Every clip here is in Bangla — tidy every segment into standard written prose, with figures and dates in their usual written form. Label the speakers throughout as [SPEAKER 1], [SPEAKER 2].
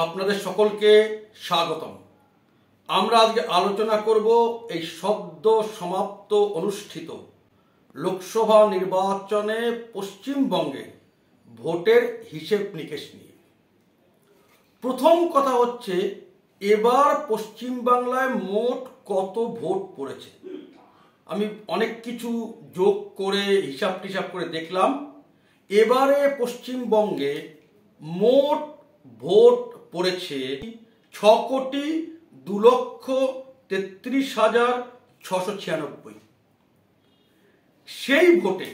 [SPEAKER 1] আপনাদের সকলকে স্বাগতম। আমরা আজকে আলোচনা করব এই সদ্য সমাপ্ত অনুষ্ঠিত লোকসভা নির্বাচনে পশ্চিমবঙ্গে ভোটের হিসেব নিকেশ নিয়ে। প্রথম কথা হচ্ছে, এবার পশ্চিমবাংলায় মোট কত ভোট পড়েছে। আমি অনেক কিছু যোগ করে হিসাব টিসাব করে দেখলাম। এবারে পশ্চিমবঙ্গে মোট ভোট পড়েছে 6,02,33,696। সেই ভোটে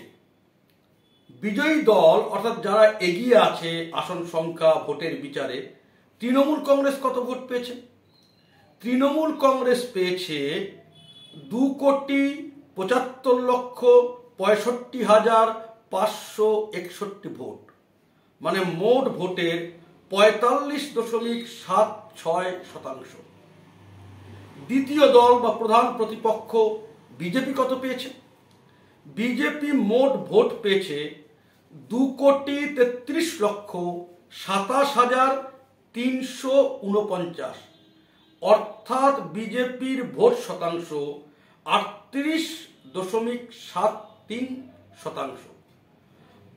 [SPEAKER 1] বিজয়ী দল অর্থাৎ যারা এগিয়ে আছে আসন সংখ্যা ভোটের বিচারে, তৃণমূল কংগ্রেস কত ভোট পেয়েছে? তৃণমূল কংগ্রেস পেয়েছে 2,75,65,561 ভোট, মানে মোট ভোটের 45.76%। দ্বিতীয় দল বা প্রধান প্রতিপক্ষ বিজেপি কত পেয়েছে? বিজেপি মোট ভোট পেয়েছে 2,33,27,349, অর্থাৎ বিজেপির ভোট শতাংশ 38.73%।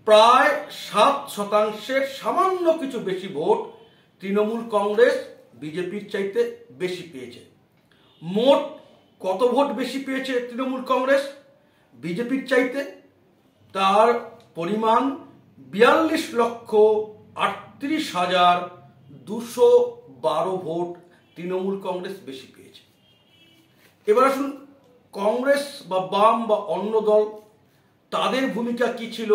[SPEAKER 1] প্রায় 7%-এর সামান্য কিছু বেশি ভোট তৃণমূল কংগ্রেস বিজেপির চাইতে বেশি পেয়েছে। মোট কত ভোট বেশি পেয়েছে তৃণমূল কংগ্রেস বিজেপির চাইতে? তার পরিমাণ 42,38,212 ভোট তৃণমূল কংগ্রেস বেশি পেয়েছে। এবার আসুন, কংগ্রেস বা বাম বা অন্য দল, তাদের ভূমিকা কি ছিল,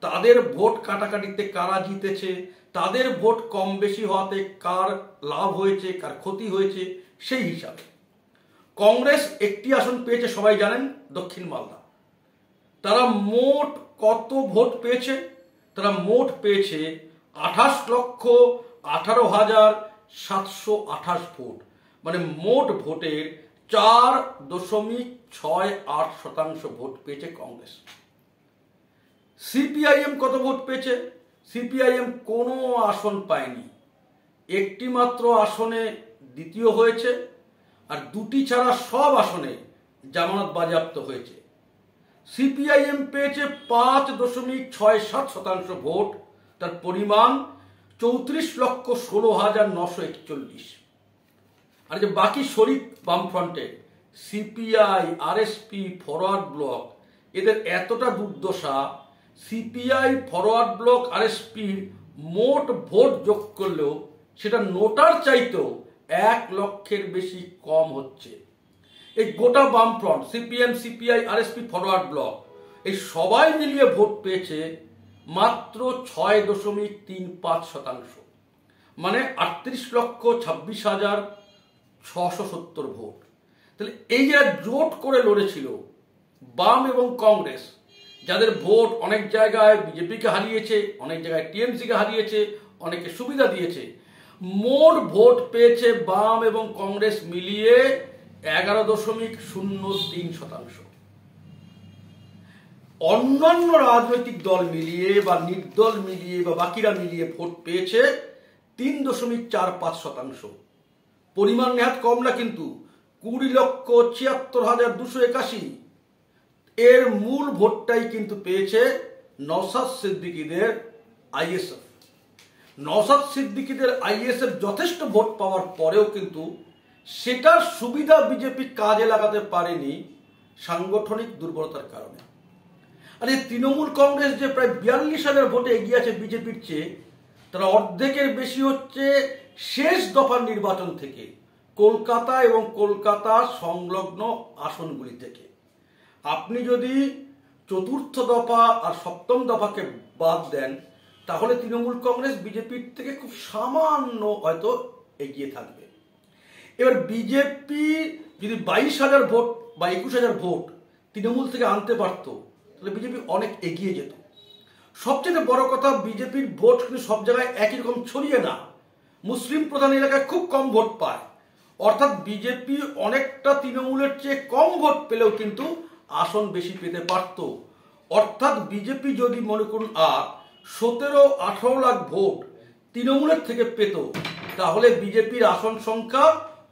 [SPEAKER 1] তাদের ভোট কাটাকাটিতে কারা জিতেছে, তাদের ভোট কম বেশি হওয়াতে কার লাভ হয়েছে কার ক্ষতি হয়েছে, সেই হিসাবে কংগ্রেস একটি আসন পেয়েছে, সবাই জানেন, দক্ষিণ মালদা। তারা মোট কত ভোট পেয়েছে? তারা মোট পেয়েছে 28,18,728 ভোট, মানে মোট ভোটের 4.68% ভোট পেয়েছে কংগ্রেস। সিপিআইএম কত ভোট পেয়েছে? সিপিআইএম কোনো আসন পায়নি, একটি মাত্র আসনে দ্বিতীয় হয়েছে, আর দুটি ছাড়া সব আসনে জামানত বাজেয়াপ্ত হয়েছে। সিপিআইএম পেয়েছে 5.67% ভোট, তার পরিমাণ 34,16,941। আর যে বাকি শরিক বামফ্রন্টে সিপিআই, আরএসপি, ফরওয়ার্ড ব্লক, এদের এতটা দুর্দশা, সিপিআই, ফরওয়ার্ড ব্লক, আরএসপির মোট ভোট যোগ করলেও সেটা নোটার চাইতেও 1 লক্ষের বেশি কম হচ্ছে। এই গোটা বামফ্রন্ট, CPM, CPI, RSP, forward block, এই সবাই মিলিয়ে ভোট পেয়েছে মাত্র 6.35%, মানে 38,26,670 ভোট। তাহলে এই যে জোট করে লড়েছিল বাম এবং কংগ্রেস, যাদের ভোট অনেক জায়গায় বিজেপিকে হারিয়েছে, অনেক জায়গায় টিএমসিকে হারিয়েছে, অনেকে সুবিধা দিয়েছে, মোট ভোট পেয়েছে বাম এবং কংগ্রেস মিলিয়ে 11.03%। অন্যান্য রাজনৈতিক দল মিলিয়ে বা নির্দল মিলিয়ে বা বাকিরা মিলিয়ে ভোট পেয়েছে 3.45%। পরিমাণ নেহাত কম না, কিন্তু 20,76,281 এর মূল ভোটটাই কিন্তু পেয়েছে নওশাদ সিদ্দিকীদের আইএসএফ। নওশাদ সিদ্দিকীদের আইএসএফ যথেষ্ট ভোট পাওয়ার পরেও কিন্তু সেটার সুবিধা বিজেপি কাজে লাগাতে পারেনি সাংগঠনিক দুর্বলতার কারণে। আর এই তৃণমূল কংগ্রেস যে প্রায় 42,000 ভোটে এগিয়ে আছে বিজেপির চেয়ে, তারা অর্ধেকের বেশি হচ্ছে শেষ দফার নির্বাচন থেকে, কলকাতা এবং কলকাতা সংলগ্ন আসনগুলি থেকে। আপনি যদি চতুর্থ দফা আর সপ্তম দফাকে বাদ দেন, তাহলে তৃণমূল কংগ্রেস বিজেপির থেকে খুব সামান্য হয়তো এগিয়ে থাকবে। এবার বিজেপি যদি 22,000 ভোট বা 21,000 ভোট তৃণমূল থেকে আনতে পারত, তাহলে বিজেপি অনেক এগিয়ে যেত। সবচেয়ে বড় কথা, বিজেপির ভোট কিন্তু সব জায়গায় একই রকম ছড়িয়ে না, মুসলিম প্রধান এলাকায় খুব কম ভোট পায়, অর্থাৎ বিজেপি অনেকটা তৃণমূলের চেয়ে কম ভোট পেলেও কিন্তু আসন বেশি পেতে পারত। অর্থাৎ বিজেপি যদি মনে করুন 17-18 লাখ ভোট তৃণমূলের থেকে পেত, তাহলে বিজেপির আসন সংখ্যা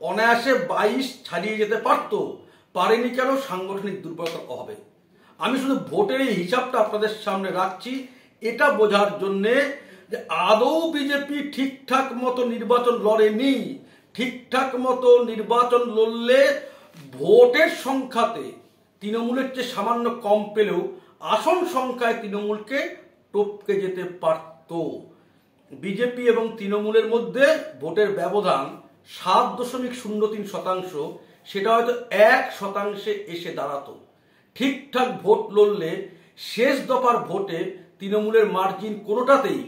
[SPEAKER 1] অনায়াসে 22 ছাড়িয়ে যেতে পারেনি কেন? সাংগঠনিক দুর্বলতার অভাবে। আমি শুধু ভোটের এই হিসাবটা আপনাদের সামনে রাখছি এটা বোঝার জন্যে যে আদৌ বিজেপি ঠিকঠাক মতো নির্বাচন লড়েনি। ঠিকঠাক মতো নির্বাচন লড়লে ভোটের সংখ্যাতে তৃণমূলের চেয়ে সামান্য কম পেলেও আসন সংখ্যায় তৃণমূলকে টপকে যেতে পারত। বিজেপি এবং তৃণমূলের মধ্যে ভোটের ব্যবধান 7.03%, সেটা হয়তো 1% এসে দাঁড়াতো। ঠিকঠাক ভোট লড়লে শেষ দফার ভোটে তৃণমূলের মার্জিন কোনোটাতেই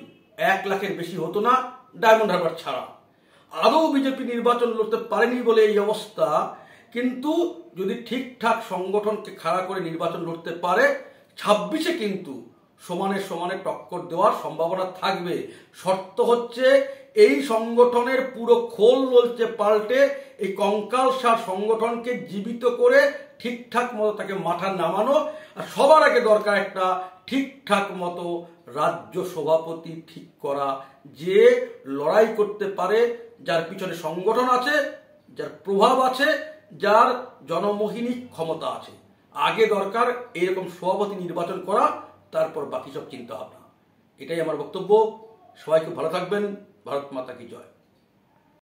[SPEAKER 1] 1 লাখের বেশি হতো না, ডায়মন্ড হারবার ছাড়া। আদৌ বিজেপি নির্বাচন লড়তে পারেনি বলে এই অবস্থা, কিন্তু যদি ঠিকঠাক সংগঠনকে খাড়া করে নির্বাচন লড়তে পারে 26-এ কিন্তু সমানে সমানে টক্কর দেওয়ার সম্ভাবনা থাকবে। শর্ত হচ্ছে এই সংগঠনের পুরো খোল লড়ছে পাল্টে এই কঙ্কালসার সংগঠনকে জীবিত করে ঠিকঠাক মতো তাকে মাঠে নামানো। আর সবার আগে দরকার একটা ঠিকঠাক মতো রাজ্য সভাপতি ঠিক করা, যে লড়াই করতে পারে, যার পিছনে সংগঠন আছে, যার প্রভাব আছে, যার জনমোহিনী ক্ষমতা আছে। আগে দরকার এরকম সভাপতি নির্বাচন করা, তারপর বাকি সব চিন্তা ভাবনা। এটাই আমার বক্তব্য। সবাই খুব ভালো থাকবেন। ভারত মাতা কি জয়।